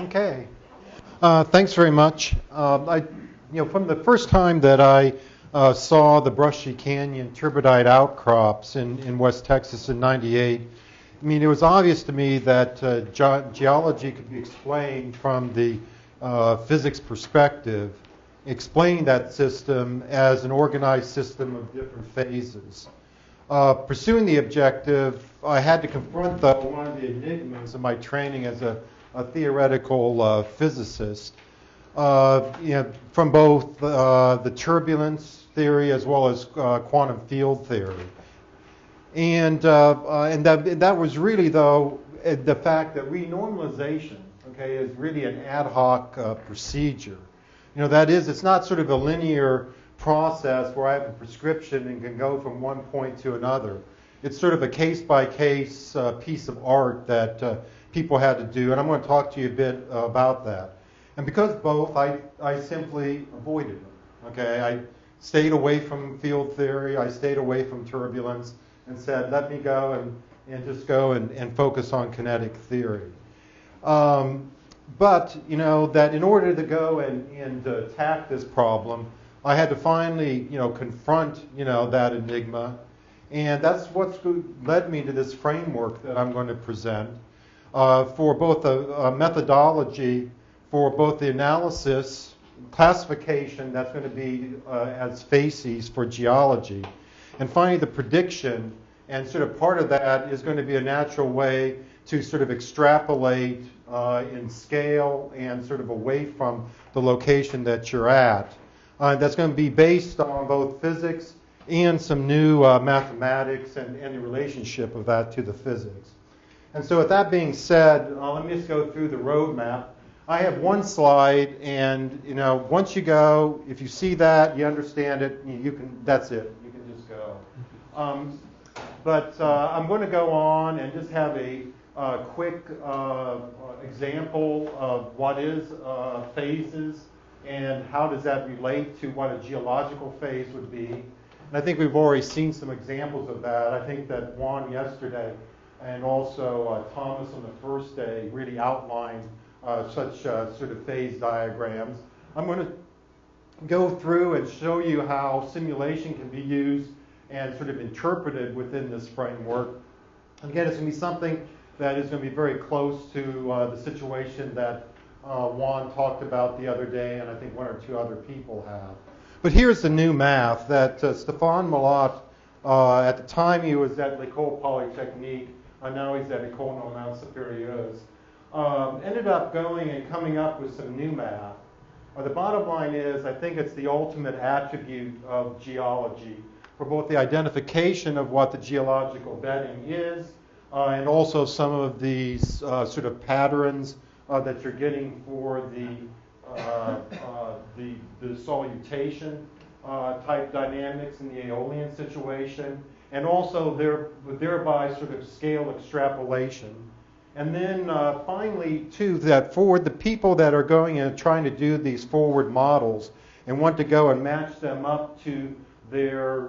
Okay. Thanks very much. From the first time that I saw the Brushy Canyon turbidite outcrops in West Texas in '98, I mean, it was obvious to me that geology could be explained from the physics perspective, explaining that system as an organized system of different phases. Pursuing the objective, I had to confront one of the enigmas of my training as a theoretical physicist, from both the turbulence theory as well as quantum field theory. And that was really, though, the fact that renormalization, okay, is really an ad hoc procedure. That is, it's not sort of a linear process where I have a prescription and can go from one point to another. It's sort of a case-by-case piece of art that people had to do, and I'm going to talk to you a bit about that. And because both, I simply avoided them. Okay, I stayed away from field theory, I stayed away from turbulence, and said, let me go and just go and focus on kinetic theory. But, that in order to go and attack this problem, I had to finally, confront, that enigma. And that's what's led me to this framework that I'm going to present for both a methodology for both the analysis, classification, that's going to be as facies for geology. And finally, the prediction, and sort of part of that is going to be a natural way to sort of extrapolate in scale and sort of away from the location that you're at. That's going to be based on both physics and some new mathematics and the relationship of that to the physics. And so with that being said, let me just go through the roadmap. I have one slide, and once you go, if you see that, you understand it, you can. That's it. You can just go. But I'm going to go on and just have a quick example of what is phases and how does that relate to what a geological phase would be. And I think we've already seen some examples of that. I think that Juan yesterday and also Thomas on the first day really outlined such sort of phase diagrams. I'm going to go through and show you how simulation can be used and sort of interpreted within this framework. And again, it's going to be something that is going to be very close to the situation that Juan talked about the other day, and I think one or two other people have. But here's the new math that Stéphane Mallat, at the time he was at l'École Polytechnique, now he's at École Normale Supérieure, ended up going and coming up with some new math. The bottom line is, I think it's the ultimate attribute of geology for both the identification of what the geological bedding is and also some of these sort of patterns that you're getting for the solutation type dynamics in the Aeolian situation, and also thereby sort of scale extrapolation. And then finally, too, that for the people that are going and trying to do these forward models and want to go and match them up to their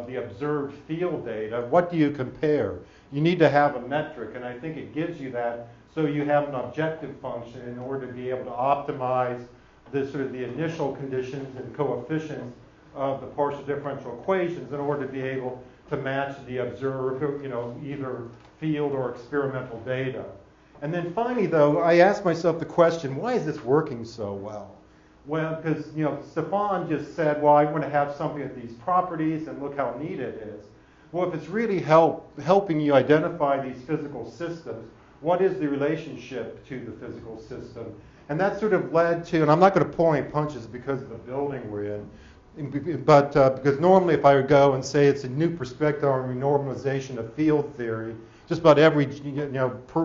the observed field data, what do you compare? You need to have a metric, and I think it gives you that, so you have an objective function in order to be able to optimize the initial conditions and coefficients of the partial differential equations in order to be able to match the observed, either field or experimental data. And then finally, though, I asked myself the question, why is this working so well? Well, because Stéphane just said, well, I want to have something with these properties, and look how neat it is. Well, if it's really helping you identify these physical systems, what is the relationship to the physical system? And that sort of led to, and I'm not going to pull any punches because of the building we're in, but because normally if I would go and say it's a new perspective on renormalization of field theory, just about every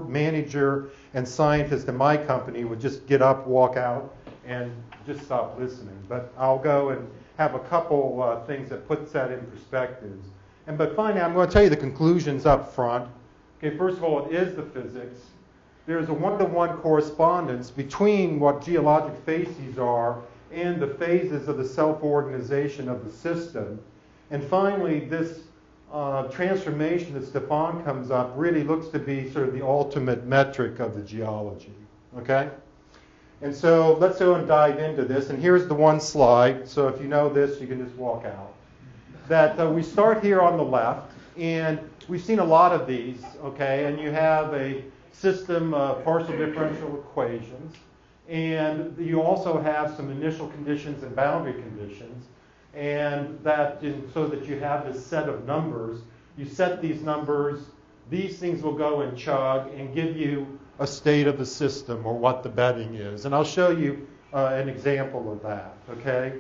manager and scientist in my company would just get up, walk out, and just stop listening. But I'll go and have a couple things that puts that in perspectives. But finally, I'm going to tell you the conclusions up front. Okay, first of all, it is the physics. There's a one-to-one correspondence between what geologic facies are and the phases of the self-organization of the system. And finally, this transformation that Stéphane comes up really looks to be sort of the ultimate metric of the geology. Okay? And so let's go and dive into this. And here's the one slide. So if you know this, you can just walk out. That we start here on the left, and we've seen a lot of these, okay? And you have a system of partial differential equations, and you also have some initial conditions and boundary conditions, and so that you have this set of numbers. You set these numbers, these things will go and chug and give you a state of the system or what the bedding is. And I'll show you an example of that, okay?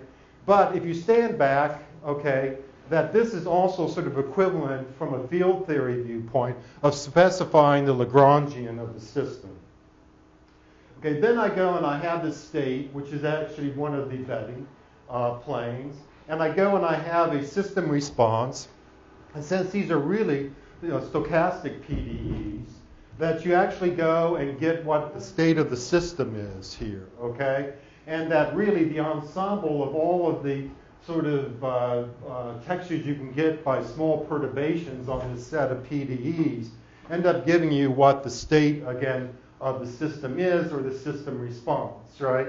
But if you stand back, okay, that this is also sort of equivalent from a field theory viewpoint of specifying the Lagrangian of the system. Okay, then I go and I have this state, which is actually one of the bedding planes, and I go and I have a system response. And since these are really stochastic PDEs, that you actually go and get what the state of the system is here, okay? And that really the ensemble of all of the sort of textures you can get by small perturbations on this set of PDEs end up giving you what the state, again, of the system is, or the system response, right?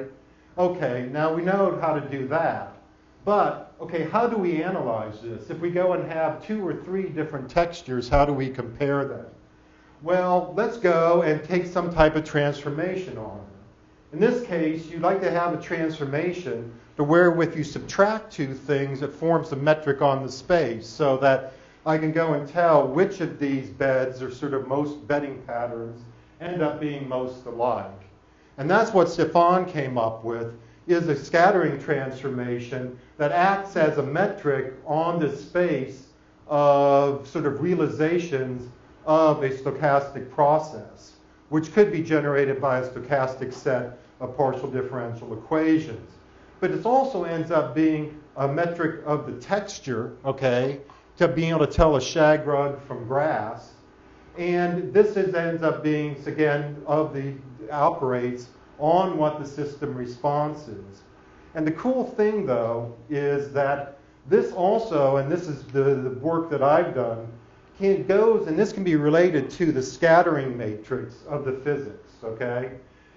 Okay, now we know how to do that. But, okay, how do we analyze this? If we go and have 2 or 3 different textures, how do we compare them? Well, let's go and take some type of transformation on them. In this case, you'd like to have a transformation to wherewith you subtract 2 things, it forms a metric on the space, so that I can go and tell which of these beds or sort of most bedding patterns end up being most alike. And that's what Stefan came up with, is a scattering transformation that acts as a metric on the space of sort of realizations of a stochastic process, which could be generated by a stochastic set of partial differential equations. But it also ends up being a metric of the texture, okay, to being able to tell a shag rug from grass. And this ends up being, again, operates on what the system response is. And the cool thing, though, is that this also, and this is the work that I've done, goes, and this can be related to the scattering matrix of the physics, okay?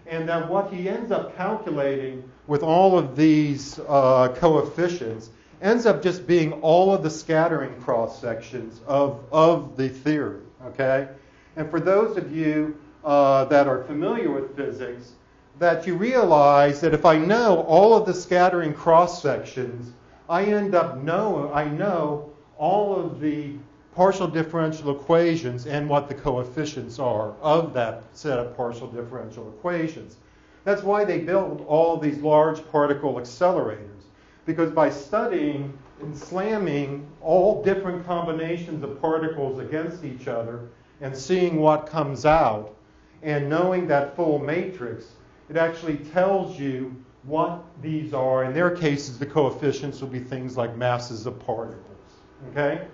And that what he ends up calculating with all of these coefficients ends up just being all of the scattering cross-sections of the theory, okay? And for those of you that are familiar with physics, that you realize that if I know all of the scattering cross-sections, I know all of the partial differential equations and what the coefficients are of that set of partial differential equations. That's why they build all these large particle accelerators, because by studying and slamming all different combinations of particles against each other and seeing what comes out and knowing that full matrix, it actually tells you what these are. In their cases, the coefficients will be things like masses of particles, okay?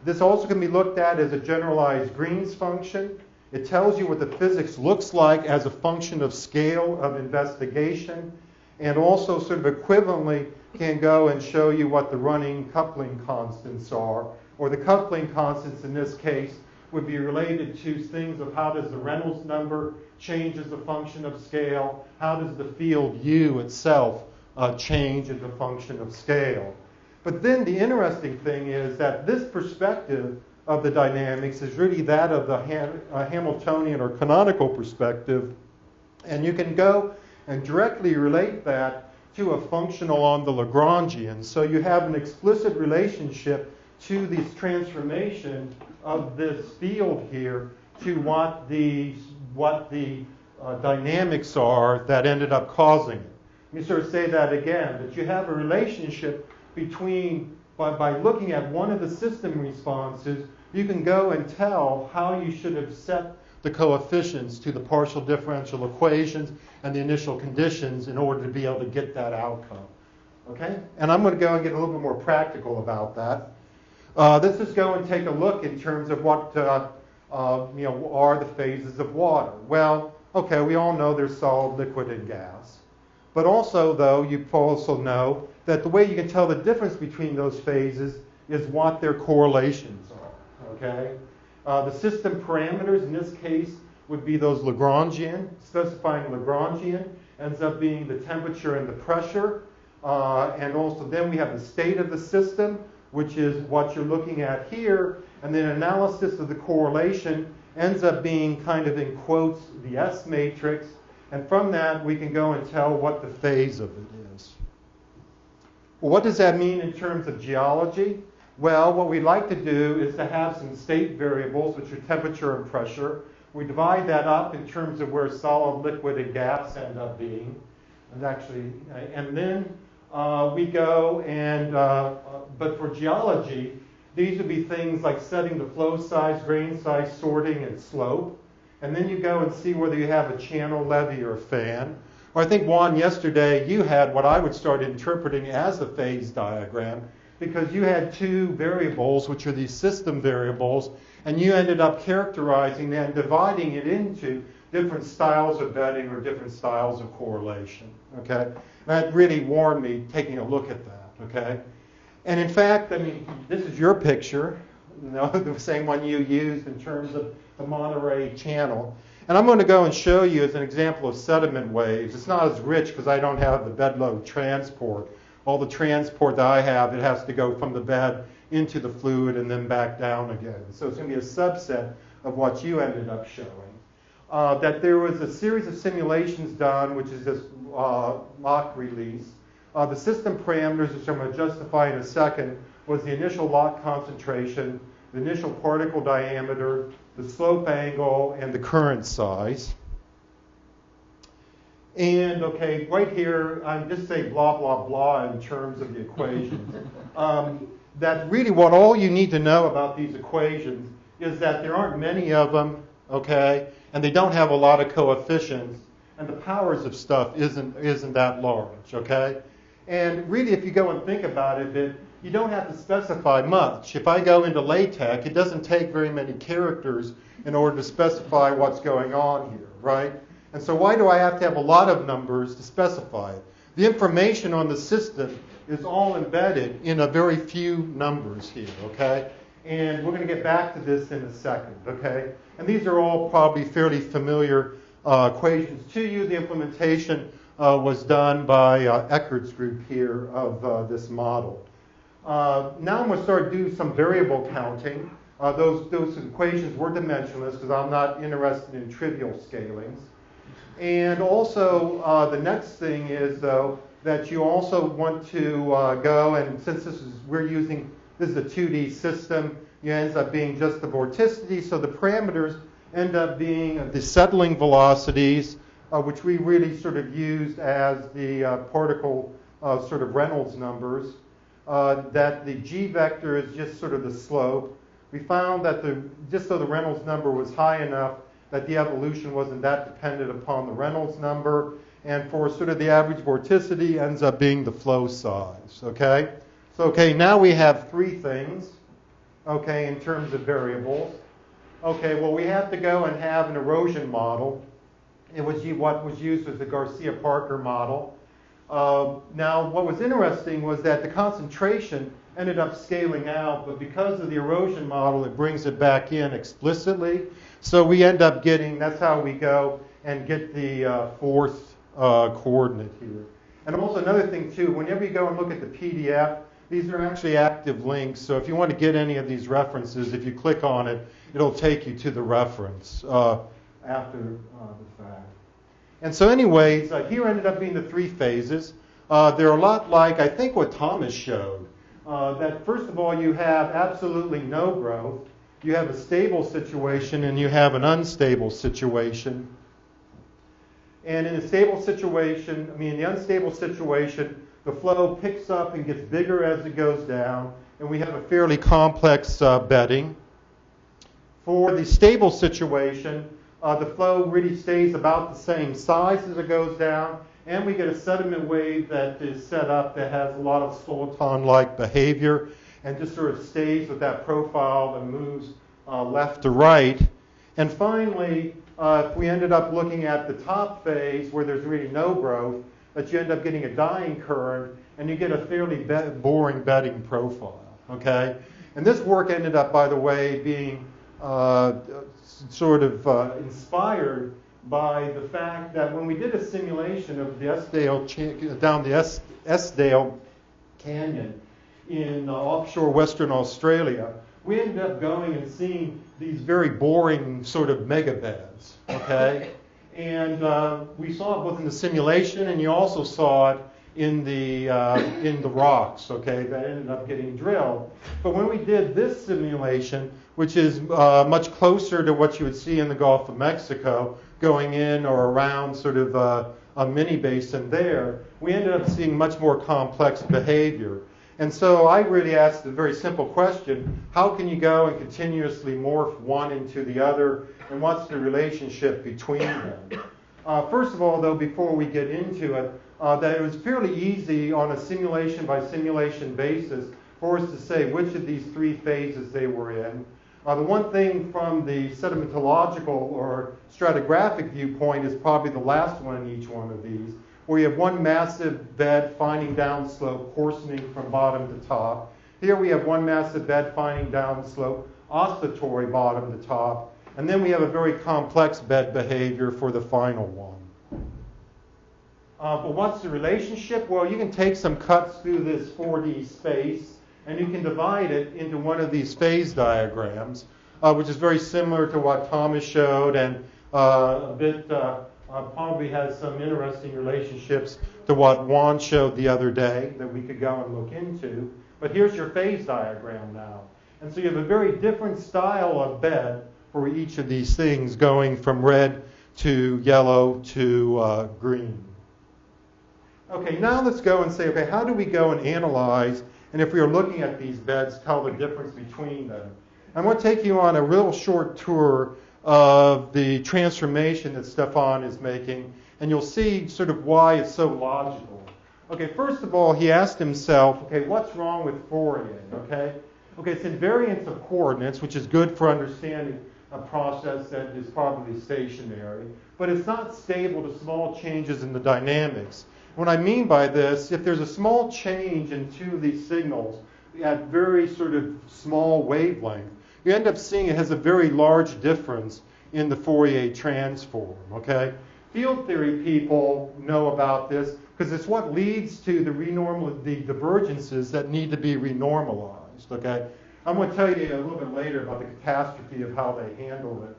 This also can be looked at as a generalized Green's function. It tells you what the physics looks like as a function of scale of investigation, and also sort of equivalently can go and show you what the running coupling constants are, or the coupling constants in this case would be related to things of how does the Reynolds number change as a function of scale, how does the field U itself change as a function of scale. But then the interesting thing is that this perspective of the dynamics is really that of the Hamiltonian or canonical perspective, and you can go and directly relate that to a functional on the Lagrangian. So you have an explicit relationship to this transformation of this field here to what the dynamics are that ended up causing it. Let me sort of say that again, that you have a relationship between, by looking at one of the system responses, you can go and tell how you should have set the coefficients to the partial differential equations and the initial conditions in order to be able to get that outcome. Okay? And I'm going to go and get a little bit more practical about that. Let's just go and take a look in terms of what are the phases of water. Well, okay, we all know there's solid, liquid, and gas. But also, though, you also know that the way you can tell the difference between those phases is what their correlations are. Okay? The system parameters in this case would be those Lagrangian. Specifying Lagrangian ends up being the temperature and the pressure. And also then we have the state of the system, which is what you're looking at here. And then analysis of the correlation ends up being kind of in quotes the S matrix. And from that we can go and tell what the phase of it is. Well, what does that mean in terms of geology? Well, what we'd like to do is to have some state variables, which are temperature and pressure. We divide that up in terms of where solid, liquid, and gas end up being. And then we go and, but for geology, these would be things like setting the flow size, grain size, sorting, and slope. And then you go and see whether you have a channel, levee, or a fan. Or I think, Juan, yesterday you had what I would start interpreting as a phase diagram, because you had two variables, which are these system variables, and you ended up characterizing and dividing it into different styles of bedding or different styles of correlation. Okay? That really warned me taking a look at that. Okay? And in fact, I mean, this is your picture, you know, the same one you used in terms of the Monterey Channel. And I'm going to go and show you as an example of sediment waves. It's not as rich because I don't have the bed load transport. All the transport that I have, it has to go from the bed into the fluid and then back down again. So it's going to be a subset of what you ended up showing. That there was a series of simulations done, which is this lock release. The system parameters, which I'm going to justify in a second, was the initial lock concentration, the initial particle diameter, the slope angle, and the current size. And, okay, right here, I'm just saying blah, blah, blah in terms of the equations. That really what all you need to know about these equations is that there aren't many of them, okay, and they don't have a lot of coefficients, and the powers of stuff isn't that large, okay? And really, if you go and think about it, you don't have to specify much. If I go into LaTeX, it doesn't take very many characters in order to specify what's going on here, right? And so why do I have to have a lot of numbers to specify it? The information on the system is all embedded in a very few numbers here, okay? And we're going to get back to this in a second, okay? And these are all probably fairly familiar equations to you. The implementation was done by Eckert's group here of this model. Now I'm going to start doing some variable counting. Those equations were dimensionless because I'm not interested in trivial scalings. And also the next thing is, though, that you also want to go, and since this is a 2D system, it ends up being just the vorticity, so the parameters end up being the settling velocities, which we really sort of used as the particle sort of Reynolds numbers, that the G vector is just sort of the slope. We found that just so the Reynolds number was high enough that the evolution wasn't that dependent upon the Reynolds number, and for sort of the average vorticity ends up being the flow size, okay? So, okay, now we have three things, okay, in terms of variables. Okay, well, we have to go and have an erosion model. What was used was the Garcia-Parker model. Now, what was interesting was that the concentration ended up scaling out, but because of the erosion model, it brings it back in explicitly. So we end up getting, that's how we go and get the fourth coordinate here. And also another thing, too, whenever you go and look at the PDF, these are actually active links. So if you want to get any of these references, if you click on it, it'll take you to the reference after the fact. And so anyways, here ended up being the three phases. They're a lot like, I think, what Thomas showed. That first of all, you have absolutely no growth. You have a stable situation and you have an unstable situation. And in a stable situation, the unstable situation, the flow picks up and gets bigger as it goes down, and we have a fairly complex bedding. For the stable situation, the flow really stays about the same size as it goes down, and we get a sediment wave that is set up that has a lot of soliton-like behavior and just sort of stays with that profile and moves left to right. And finally, if we ended up looking at the top phase where there's really no growth, that you end up getting a dying current and you get a fairly boring bedding profile, okay? And this work ended up, by the way, being sort of inspired by the fact that when we did a simulation of the down the Esdale Canyon in offshore Western Australia, we ended up going and seeing these very boring sort of megabeds, okay? And we saw it both in the simulation, and you also saw it in the rocks, okay, that ended up getting drilled. But when we did this simulation, which is much closer to what you would see in the Gulf of Mexico, going in or around sort of a mini basin there, we ended up seeing much more complex behavior. And so I really asked a very simple question: how can you go and continuously morph one into the other, and what's the relationship between them? First of all, though, before we get into it, that it was fairly easy on a simulation by simulation basis for us to say which of these three phases they were in. The one thing from the sedimentological or stratigraphic viewpoint is probably the last one in each one of these, where you have one massive bed finding downslope, coarsening from bottom to top. Here we have one massive bed finding downslope, oscillatory bottom to top. And then we have a very complex bed behavior for the final one. But what's the relationship? Well, you can take some cuts through this 4D space, and you can divide it into one of these phase diagrams, which is very similar to what Thomas showed, and a bit probably has some interesting relationships to what Juan showed the other day that we could go and look into. But here's your phase diagram now. And so you have a very different style of bed for each of these things, going from red to yellow to green. Okay, now let's go and say, okay, how do we go and analyze, and if we are looking at these beds, tell the difference between them? I'm going to take you on a real short tour of the transformation that Stefan is making, and you'll see sort of why it's so logical. Okay, first of all, he asked himself, okay, what's wrong with Fourier, okay? Okay, it's invariance of coordinates, which is good for understanding a process that is probably stationary, but it's not stable to small changes in the dynamics. What I mean by this, if there's a small change in two of these signals at very sort of small wavelength, you end up seeing it has a very large difference in the Fourier transform, okay? Field theory people know about this because it's what leads to the divergences that need to be renormalized, okay? I'm going to tell you a little bit later about the catastrophe of how they handled it,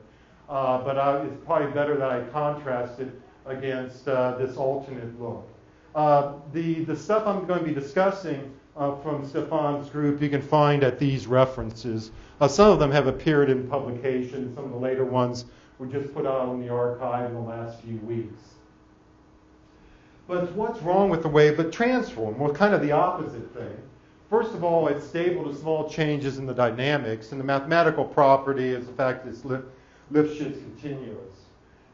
but it's probably better that I contrast it against this alternate look. The stuff I'm going to be discussing from Stefan's group you can find at these references. Some of them have appeared in publications. Some of the later ones were just put out in the archive in the last few weeks. But what's wrong with the Wavelet transform? Well, kind of the opposite thing. First of all, it's stable to small changes in the dynamics, and the mathematical property is the fact that it's Lifshitz continuous.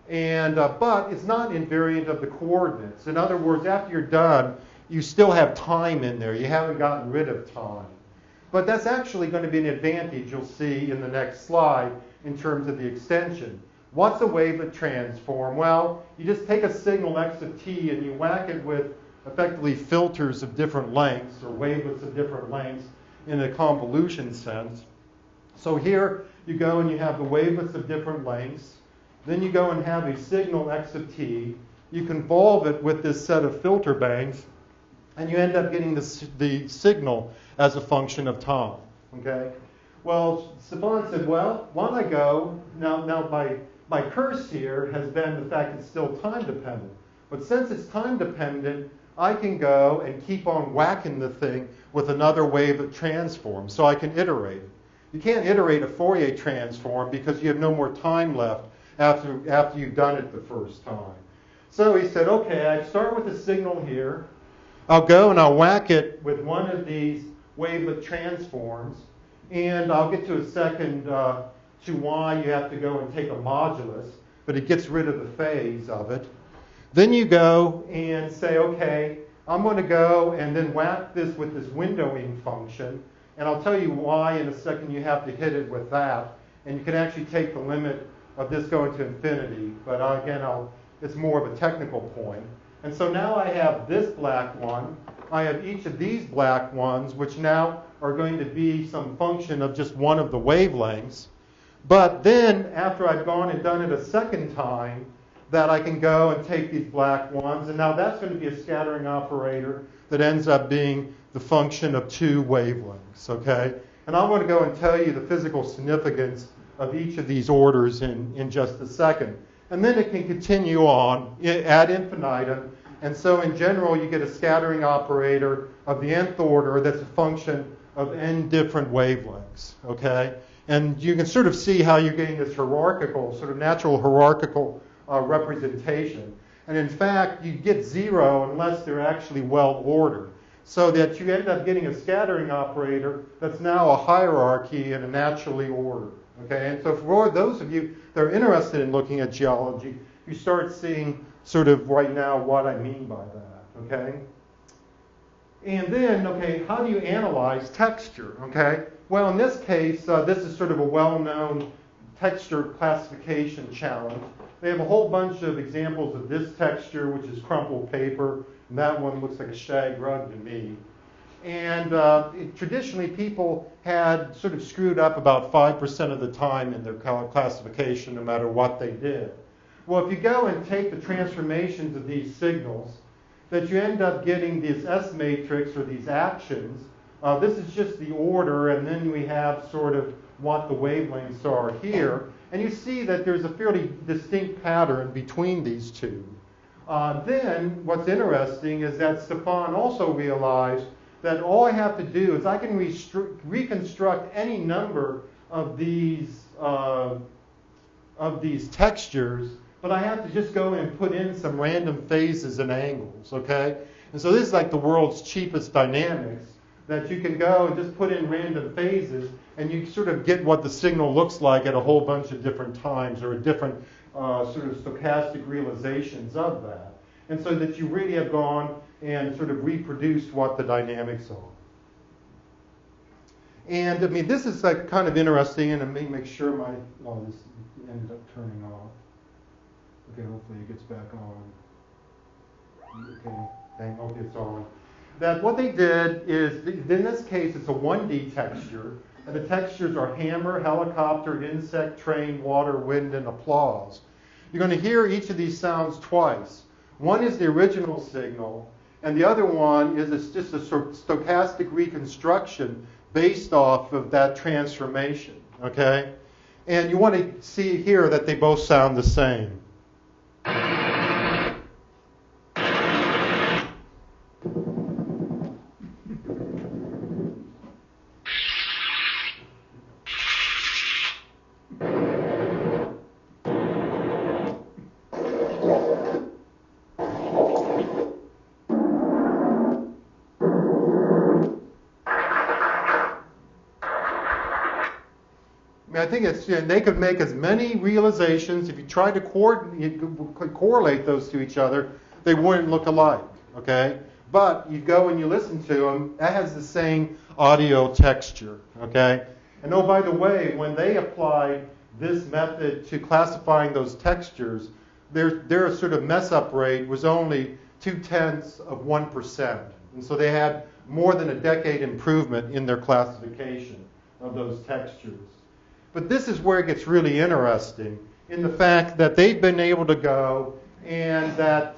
And but it's not invariant of the coordinates. In other words, after you're done, you still have time in there. You haven't gotten rid of time. But that's actually going to be an advantage you'll see in the next slide in terms of the extension. What's a wavelet transform? Well, you just take a signal x of t and you whack it with effectively filters of different lengths, or wavelets of different lengths in a convolution sense. So here you go and you have the wavelets of different lengths. Then you go and have a signal x of t. You convolve it with this set of filter banks, and you end up getting the signal as a function of time. Okay? Well, Stefan said, well, why don't I go, now my curse here has been the fact it's still time dependent. But since it's time dependent, I can go and keep on whacking the thing with another wavelet transform, so I can iterate it. You can't iterate a Fourier transform because you have no more time left after you've done it the first time. So he said, okay, I start with a signal here. I'll go and I'll whack it with one of these wavelet transforms, and I'll get to a second to why you have to go and take a modulus, but it gets rid of the phase of it. Then you go and say, okay, I'm going to go and then whack this with this windowing function, and I'll tell you why in a second you have to hit it with that, and you can actually take the limit of this going to infinity, but again, it's more of a technical point. And so now I have this black one, I have each of these black ones, which now are going to be some function of just one of the wavelengths. But then, after I've gone and done it a second time, that I can go and take these black ones, and now that's going to be a scattering operator that ends up being the function of two wavelengths, okay? And I want to go and tell you the physical significance of each of these orders in just a second. And then it can continue on ad infinitum. And so in general, you get a scattering operator of the nth order that's a function of n different wavelengths, okay? And you can sort of see how you're getting this hierarchical, sort of natural hierarchical representation. And in fact, you get zero unless they're actually well ordered. So that you end up getting a scattering operator that's now a hierarchy and a naturally ordered. Okay? And so for those of you that are interested in looking at geology, you start seeing sort of right now what I mean by that. Okay? And then, okay, how do you analyze texture? Okay? Well, in this case, this is sort of a well-known texture classification challenge. They have a whole bunch of examples of this texture, which is crumpled paper, and that one looks like a shag rug to me. And traditionally, people had sort of screwed up about 5% of the time in their classification, no matter what they did. Well, if you go and take the transformations of these signals, that you end up getting this S matrix or these actions. This is just the order, and then we have sort of what the wavelengths are here. And you see that there's a fairly distinct pattern between these two. Then what's interesting is that Stefan also realized that all I have to do is I can reconstruct any number of these textures, but I have to just go and put in some random phases and angles, okay? And so this is like the world's cheapest dynamics, that you can go and just put in random phases, and you sort of get what the signal looks like at a whole bunch of different times, or at different sort of stochastic realizations of that. And so that you really have gone and sort of reproduced what the dynamics are. And I mean, this is like kind of interesting, and let me make sure this ended up turning off. Okay, hopefully it gets back on. Okay, it's on. That what they did is, in this case, it's a 1D texture. And the textures are hammer, helicopter, insect, train, water, wind, and applause. You're going to hear each of these sounds twice. One is the original signal, and the other one is just a stochastic reconstruction based off of that transformation, okay? And you want to see here that they both sound the same. I think they could make as many realizations. If you tried to correlate those to each other, they wouldn't look alike, okay? But you go and you listen to them, that has the same audio texture, okay? And oh, by the way, when they applied this method to classifying those textures, their sort of mess-up rate was only 0.2%. And so they had more than a decade improvement in their classification of those textures. But this is where it gets really interesting, in the fact that they've been able to go and that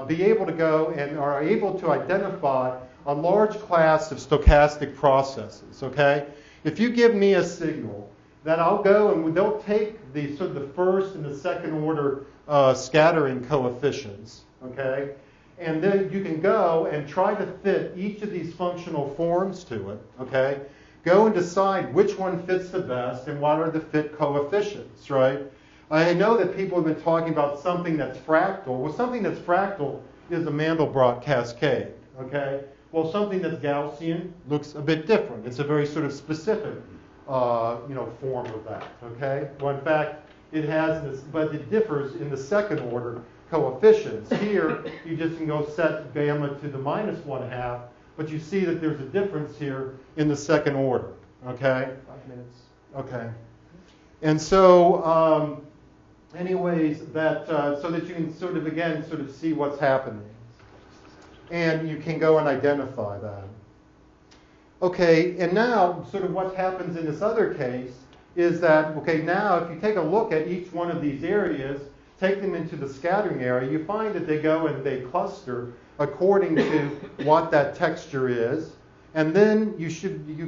be able to go and are able to identify a large class of stochastic processes, okay? If you give me a signal, that I'll go and they'll take the sort of the first and the second order scattering coefficients, okay? And then you can go and try to fit each of these functional forms to it, okay? Go and decide which one fits the best and what are the fit coefficients, right? I know that people have been talking about something that's fractal. Well, something that's fractal is a Mandelbrot cascade, okay? Well, something that's Gaussian looks a bit different. It's a very sort of specific, form of that, okay? Well, in fact, it has this, but it differs in the second order coefficients. Here, you just can go set gamma to the -1/2. But you see that there's a difference here in the second order, okay? 5 minutes. Okay. And so, so that you can sort of see what's happening. And you can go and identify that. Okay, and now sort of what happens in this other case is that, okay, now if you take a look at each one of these areas, take them into the scattering area, you find that they go and they cluster according to what that texture is. And then you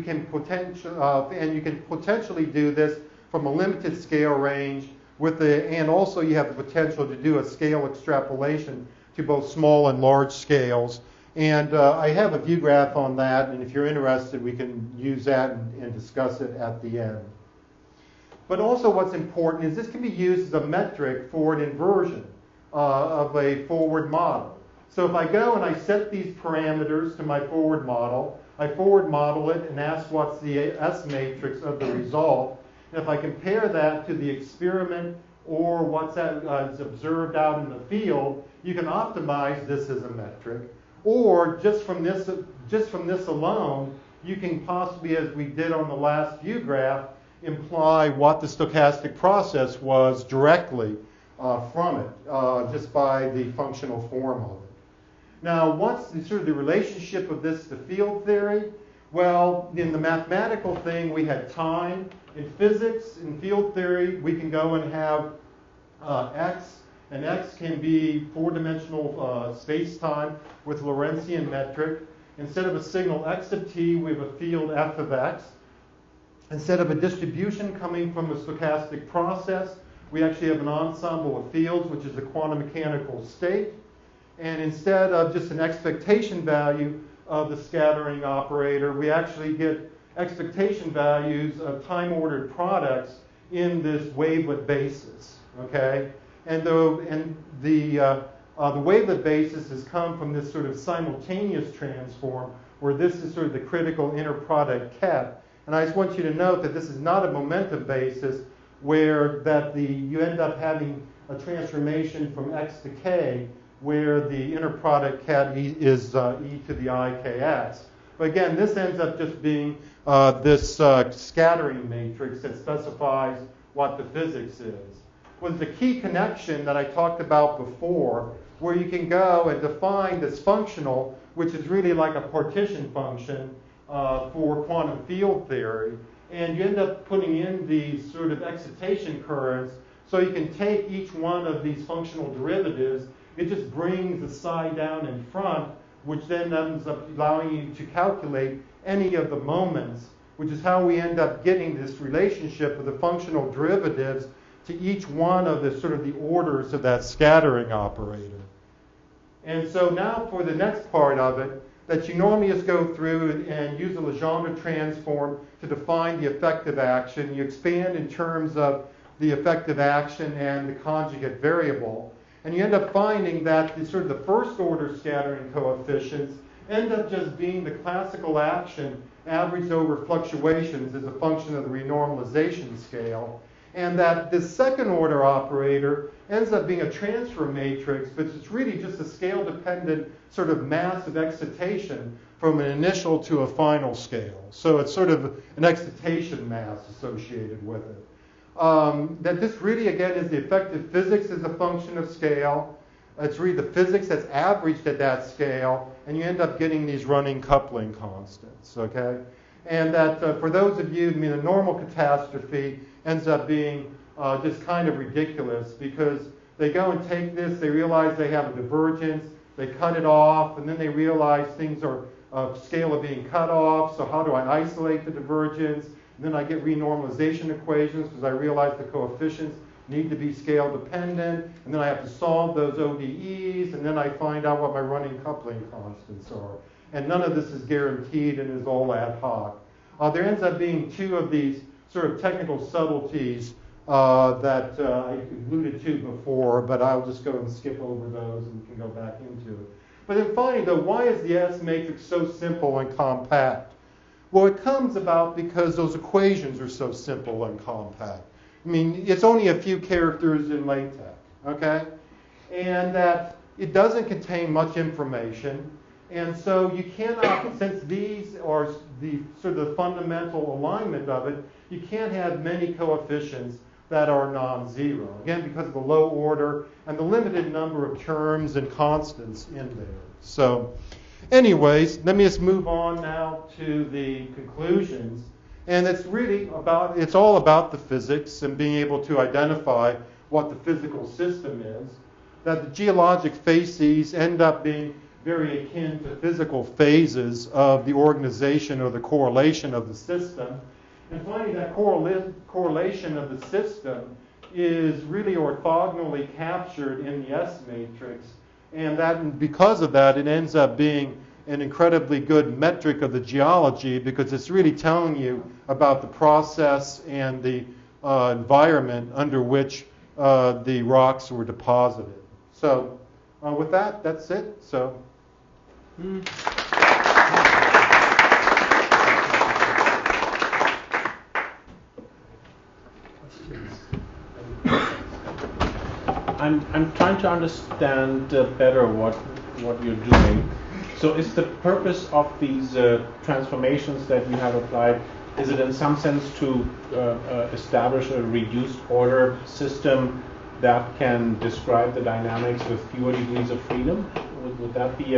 can potentially do this from a limited scale range and also you have the potential to do a scale extrapolation to both small and large scales. And I have a view graph on that, and if you're interested, we can use that and discuss it at the end. But also what's important is this can be used as a metric for an inversion of a forward model. So if I go and I set these parameters to my forward model, I forward model it and ask what's the S matrix of the result. And if I compare that to the experiment or what's is observed out in the field, you can optimize this as a metric. Or just from this alone, you can possibly, as we did on the last view graph, imply what the stochastic process was directly from it, just by the functional form of it. Now, what's the relationship of this to field theory? Well, in the mathematical thing, we had time. In physics, in field theory, we can go and have x, and x can be four-dimensional space-time with Lorentzian metric. Instead of a signal x of t, we have a field f of x. Instead of a distribution coming from a stochastic process, we actually have an ensemble of fields, which is a quantum mechanical state. And instead of just an expectation value of the scattering operator, we actually get expectation values of time-ordered products in this wavelet basis. Okay, and the wavelet basis has come from this sort of simultaneous transform, where this is sort of the critical inner product ket. And I just want you to note that this is not a momentum basis where you end up having a transformation from x to k, where the inner product ket is e to the ikx. But again, this ends up just being this scattering matrix that specifies what the physics is. Was the key connection that I talked about before, where you can go and define this functional, which is really like a partition function for quantum field theory, and you end up putting in these sort of excitation currents, so you can take each one of these functional derivatives. It just brings the psi down in front, which then ends up allowing you to calculate any of the moments, which is how we end up getting this relationship of the functional derivatives to each one of the sort of the orders of that scattering operator. And so now for the next part of it, that you normally just go through and use a Legendre transform to define the effective action. You expand in terms of the effective action and the conjugate variable. And you end up finding that the sort of the first order scattering coefficients end up just being the classical action averaged over fluctuations as a function of the renormalization scale. And that the second order operator ends up being a transfer matrix, but it's really just a scale-dependent sort of mass of excitation from an initial to a final scale. So it's sort of an excitation mass associated with it. That this really, again, is the effective physics as a function of scale. It's really the physics that's averaged at that scale, and you end up getting these running coupling constants, okay? And that for those of you, the normal catastrophe ends up being just kind of ridiculous, because they go and take this, they realize they have a divergence, they cut it off, and then they realize things are scale of being cut off, so how do I isolate the divergence? And then I get renormalization equations because I realize the coefficients need to be scale dependent, and then I have to solve those ODEs, and then I find out what my running coupling constants are. And none of this is guaranteed and is all ad hoc. There ends up being two of these sort of technical subtleties that I alluded to before, but I'll just go and skip over those and we can go back into it. But then finally, though, why is the S matrix so simple and compact? Well, it comes about because those equations are so simple and compact. I mean, it's only a few characters in LaTeX, okay? And that it doesn't contain much information. And so you cannot, since these are the sort of the fundamental alignment of it, you can't have many coefficients that are non-zero. Again, because of the low order and the limited number of terms and constants in there. So anyways, let me just move on now to the conclusions. And it's all about the physics and being able to identify what the physical system is. That the geologic facies end up being very akin to physical phases of the organization or the correlation of the system. And finally, that correlation of the system is really orthogonally captured in the S matrix. And that, because of that, it ends up being an incredibly good metric of the geology, because it's really telling you about the process and the environment under which the rocks were deposited. So with that, that's it. So. I'm trying to understand better what you're doing. So is the purpose of these transformations that you have applied, is it in some sense to establish a reduced order system that can describe the dynamics with fewer degrees of freedom? Would that be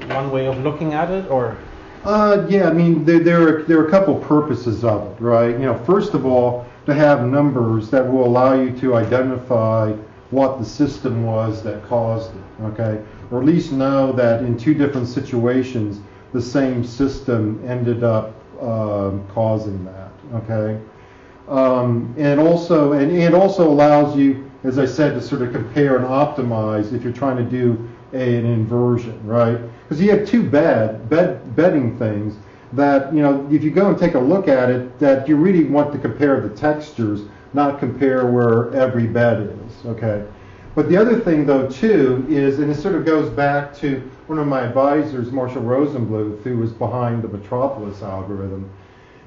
one way of looking at it, or? Yeah, I mean, there are a couple purposes of it, right? You know, first of all, to have numbers that will allow you to identify what the system was that caused it, okay? Or at least know that in two different situations, the same system ended up causing that, okay? And it also allows you, as I said, to sort of compare and optimize if you're trying to do an inversion, right? Because you have two bedding things that, you know, if you go and take a look at it, that you really want to compare the textures, not compare where every bed is, okay? But the other thing, though, too, is, and it sort of goes back to one of my advisors, Marshall Rosenbluth, who was behind the Metropolis algorithm.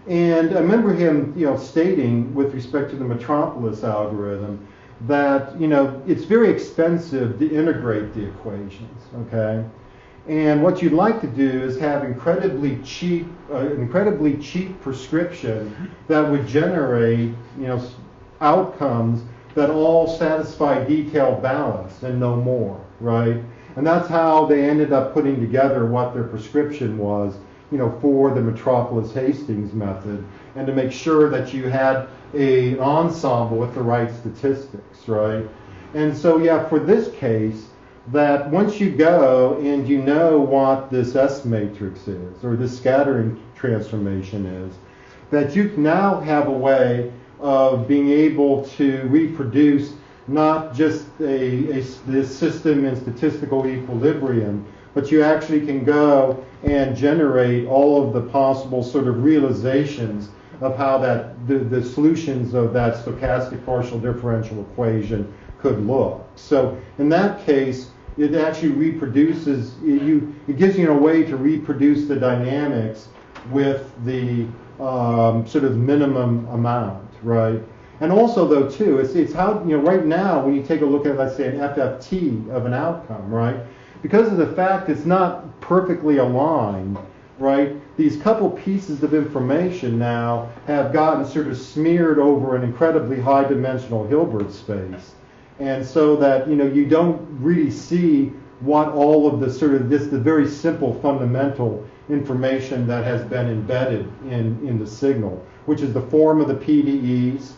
And I remember him, you know, stating with respect to the Metropolis algorithm that, you know, it's very expensive to integrate the equations, okay? And what you'd like to do is have incredibly cheap prescription that would generate, you know, outcomes that all satisfy detailed balance and no more, right? And that's how they ended up putting together what their prescription was, you know, for the Metropolis Hastings method, and to make sure that you had an ensemble with the right statistics, right? And so, yeah, for this case, that once you go and you know what this S matrix is, or this scattering transformation is, that you now have a way of being able to reproduce not just this system in statistical equilibrium, but you actually can go and generate all of the possible sort of realizations of how that the solutions of that stochastic partial differential equation could look. So in that case, it actually reproduces, it gives you a way to reproduce the dynamics with the sort of minimum amount, right? And also, though, too, it's how, you know, right now when you take a look at, let's say, an FFT of an outcome, right? Because of the fact it's not perfectly aligned, right? These couple pieces of information now have gotten sort of smeared over an incredibly high dimensional Hilbert space. And so that, you know, you don't really see what all of the sort of the very simple fundamental information that has been embedded in the signal, which is the form of the PDEs,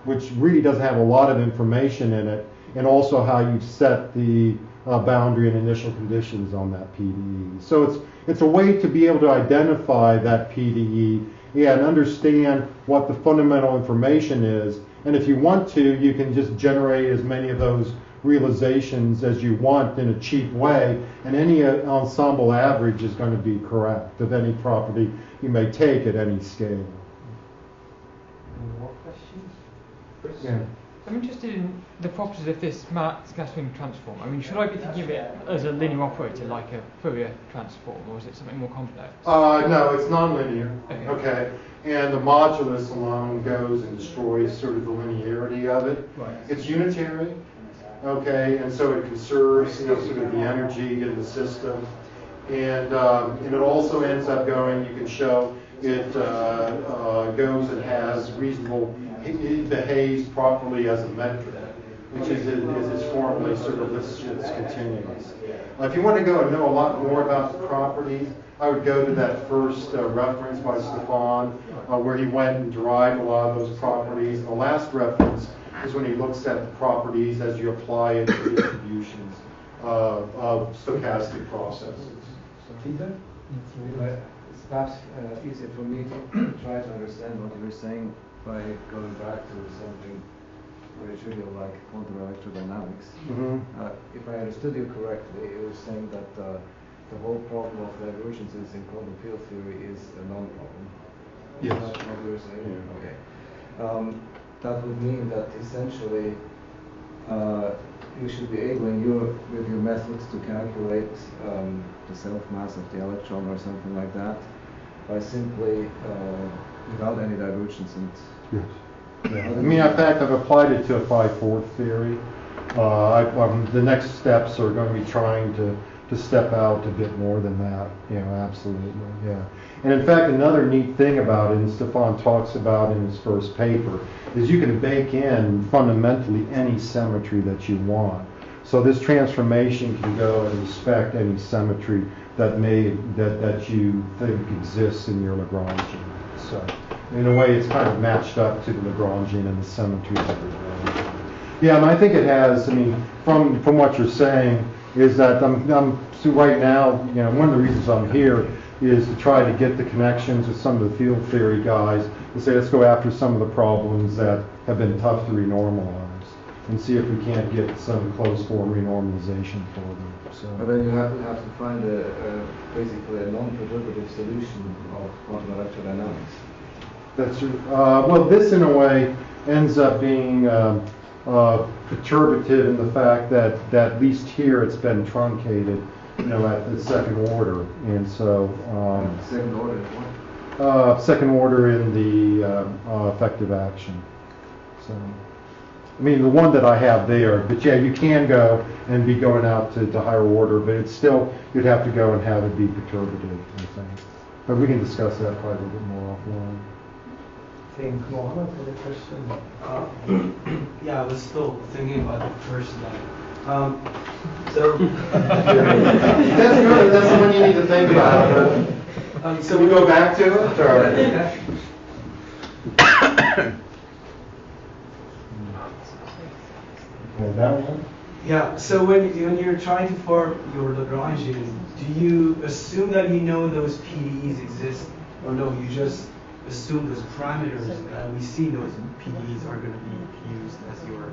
which really doesn't have a lot of information in it, and also how you set the boundary and initial conditions on that PDE. So it's a way to be able to identify that PDE, yeah, and understand what the fundamental information is. And if you want to, you can just generate as many of those realizations as you want in a cheap way, and any ensemble average is going to be correct of any property you may take at any scale. Any more questions? Yeah. I'm interested in the properties of this scattering transform. I mean, should I be thinking of it as a linear operator, like a Fourier transform, or is it something more complex? No, it's nonlinear. Okay. Okay. And the modulus alone goes and destroys sort of the linearity of it. Right. It's unitary. Okay, and so it conserves, you know, sort of the energy in the system, and it also ends up going. You can show it goes and has reasonable. It behaves properly as a metric, which is its formally sort of Lipschitz continuous. If you want to go and know a lot more about the properties, I would go to that first reference by Stefan, where he went and derived a lot of those properties. The last reference is when he looks at the properties as you apply it to distributions of stochastic processes. Peter? It's perhaps easier for me to try to understand what you were saying by going back to something very trivial like quantum electrodynamics. If I understood you correctly, you were saying that the whole problem of divergences in quantum field theory is a non-problem. Yes. Is that what you were saying? Yeah. Okay. That would mean that essentially you should be able, with your methods, to calculate the self-mass of the electron or something like that by simply, without any divergence. And yes. Yeah. I mean, in fact, I've applied it to a 5/4 theory. The next steps are going to be trying to step out a bit more than that. Absolutely, yeah. And in fact, another neat thing about it, and Stefan talks about in his first paper, is you can bake in fundamentally any symmetry that you want. So this transformation can go and respect any symmetry that you think exists in your Lagrangian. So in a way, it's kind of matched up to the Lagrangian and the symmetries of the Lagrangian. Yeah, and I think it has. I mean, from what you're saying, is that so right now, one of the reasons I'm here is to try to get the connections with some of the field theory guys and say, let's go after some of the problems that have been tough to renormalize and see if we can't get some closed form renormalization for them. So. But then you have to find basically a non-perturbative solution of quantum electrodynamics. That's true. Well, this in a way ends up being perturbative in the fact that at least here it's been truncated, at the second order, and so second order is what? Second order in the effective action. So, I mean, the one that I have there, but yeah, you can go and be going out to higher order, but it's still, you'd have to go and have it be perturbative, I think. But we can discuss that probably a little bit more offline. Thank Mohammed for the question. Yeah, I was still thinking about the first line. That's good. That's the one you need to think about. So we go back to it? Or? That one? Yeah, so when you're trying to form your Lagrangian, do you assume that you know those PDEs exist? Or no, you just assume those parameters, and we see those PDEs are going to be used as your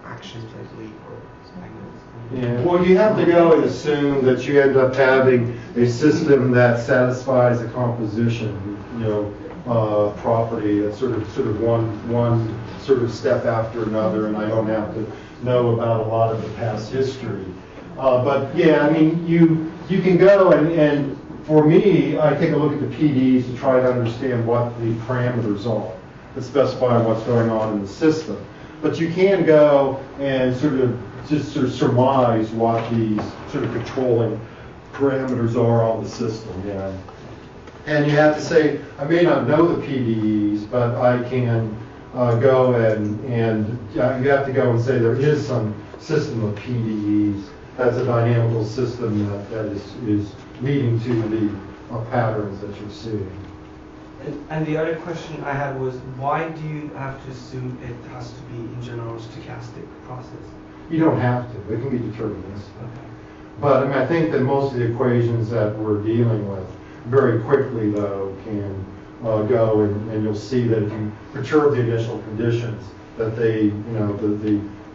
actions, I believe, or magnets. Yeah. Well, you have to go and assume that you end up having a system that satisfies a composition, property. That's sort of one sort of step after another, and I don't have to know about a lot of the past history. But yeah, I mean, you can go and for me, I take a look at the PDEs to try to understand what the parameters are that specify what's going on in the system. But you can go and sort of surmise what these sort of controlling parameters are on the system. Yeah. And you have to say, I may not know the PDEs, but I can go and you have to go and say there is some system of PDEs that's a dynamical system that is leading to the patterns that you're seeing. And the other question I had was, why do you have to assume it has to be, in general, a stochastic process? You don't have to. It can be deterministic. Okay. But I mean, I think that most of the equations that we're dealing with very quickly, though, can go and you'll see that if you perturb the initial conditions, that the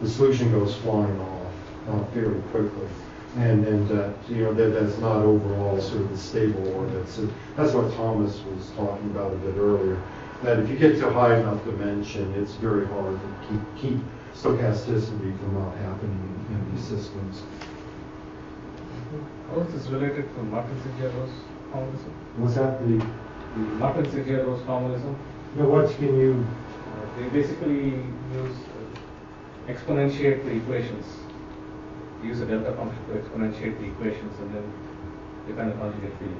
solution goes flying off fairly quickly. And that's not overall sort of the stable orbit. So that's what Thomas was talking about a bit earlier. That if you get to a high enough dimension, it's very hard to keep stochasticity from not happening in these systems. How is this related to Martin-Segero's formalism? What's that? The Martin-Segero's formalism? what can you? They basically use exponentiate the equations. Use a delta function to exponentiate the equations and then define a conjugate field.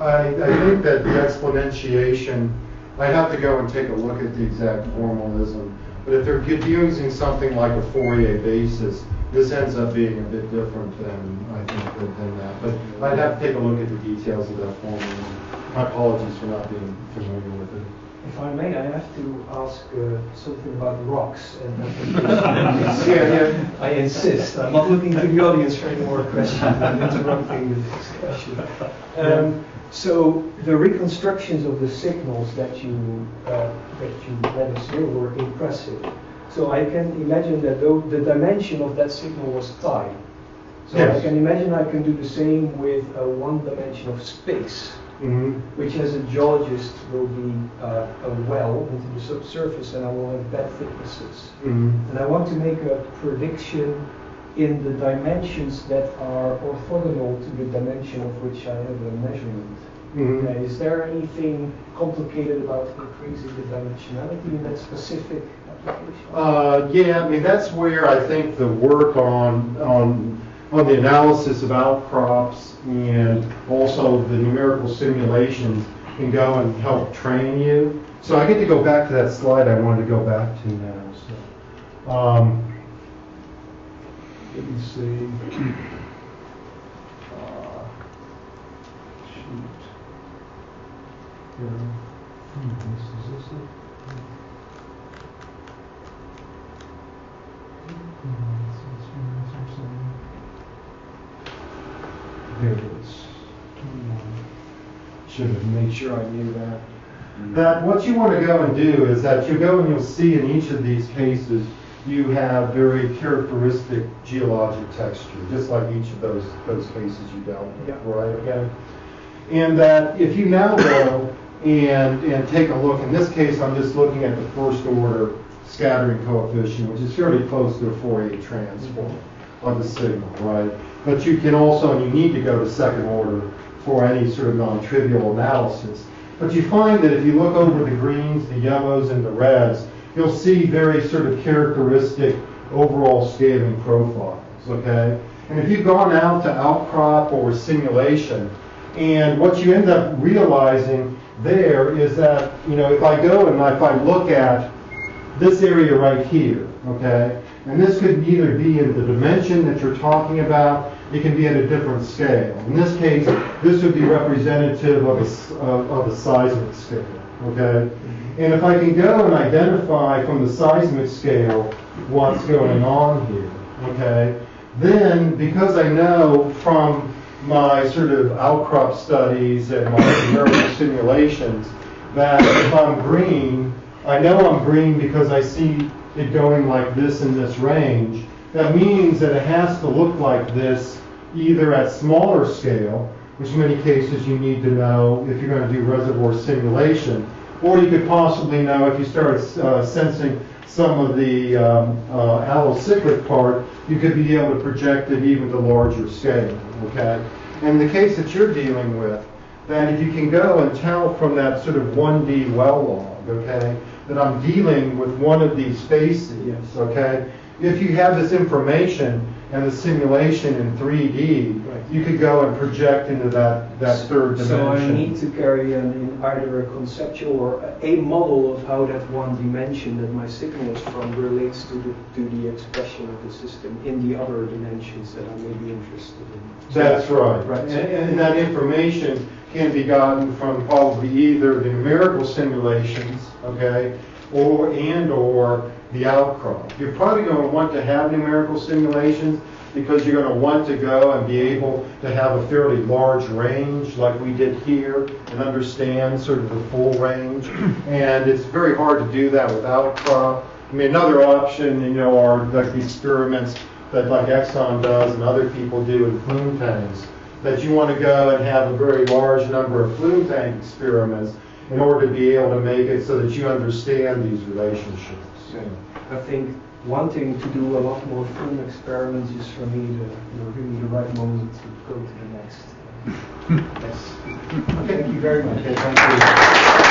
I think that the exponentiation, I'd have to go and take a look at the exact formalism, but if they're using something like a Fourier basis, this ends up being a bit different than, I think, than that. But I'd have to take a look at the details of that formula. My apologies for not being familiar with it. If I may, I have to ask something about rocks. I insist. I'm not looking to the audience for any more questions. I'm interrupting the discussion. So the reconstructions of the signals that you let us hear were impressive. So I can imagine that the dimension of that signal was time. So yes. I can imagine I can do the same with one dimension of space. Mm-hmm. Which as a geologist will be a well into the subsurface, and I will have bed thicknesses. Mm-hmm. And I want to make a prediction in the dimensions that are orthogonal to the dimension of which I have a measurement. Mm-hmm. Is there anything complicated about increasing the dimensionality in that specific application? Yeah, I mean that's where I think the work on the analysis of outcrops and also the numerical simulations can go and help train you. So I get to go back to that slide I wanted to go back to now. So, let me see. Shoot. Is this it? There it is. Should have made sure I knew that. That what you want to go and do is that you go and you'll see in each of these cases you have very characteristic geologic texture, just like each of those cases you dealt with, yeah. Right? Okay. And that if you now go and take a look, in this case I'm just looking at the first order scattering coefficient, which is fairly close to a Fourier transform of the signal, right? But you can also, and you need to go to second order for any sort of non-trivial analysis. But you find that if you look over the greens, the yellows, and the reds, you'll see very sort of characteristic overall scaling profiles, okay? And if you've gone out to outcrop or simulation, and what you end up realizing there is that, you know, if I go and if I look at this area right here, okay, and this could either be in the dimension that you're talking about, it can be at a different scale. In this case, this would be representative of a seismic scale, okay? And if I can go and identify from the seismic scale what's going on here, okay, then because I know from my sort of outcrop studies and my numerical simulations that if I'm green, I know I'm green because I see it going like this in this range. That means that it has to look like this either at smaller scale, which in many cases you need to know if you're going to do reservoir simulation, or you could possibly know if you start sensing some of the allocyclic part, you could be able to project it even to larger scale, okay? And the case that you're dealing with, that if you can go and tell from that sort of 1D well log, okay, that I'm dealing with one of these facies, okay, if you have this information and the simulation in 3D, right, you could go and project into that third dimension. So I need to carry in either a conceptual or a model of how that one dimension that my signal is from relates to the expression of the system in the other dimensions that I may be interested in. That's right. Right. And that information can be gotten from probably either the numerical simulations, okay, or the outcrop. You're probably going to want to have numerical simulations because you're going to want to go and be able to have a fairly large range like we did here and understand sort of the full range. And it's very hard to do that with outcrop. I mean, another option, you know, are like the experiments that like Exxon does and other people do in plume tanks, that you want to go and have a very large number of plume tank experiments in order to be able to make it so that you understand these relationships. Yeah. I think wanting to do a lot more film experiments is for me really the right moment to go to the next. Yes. Okay, thank you very much. Okay, thank you.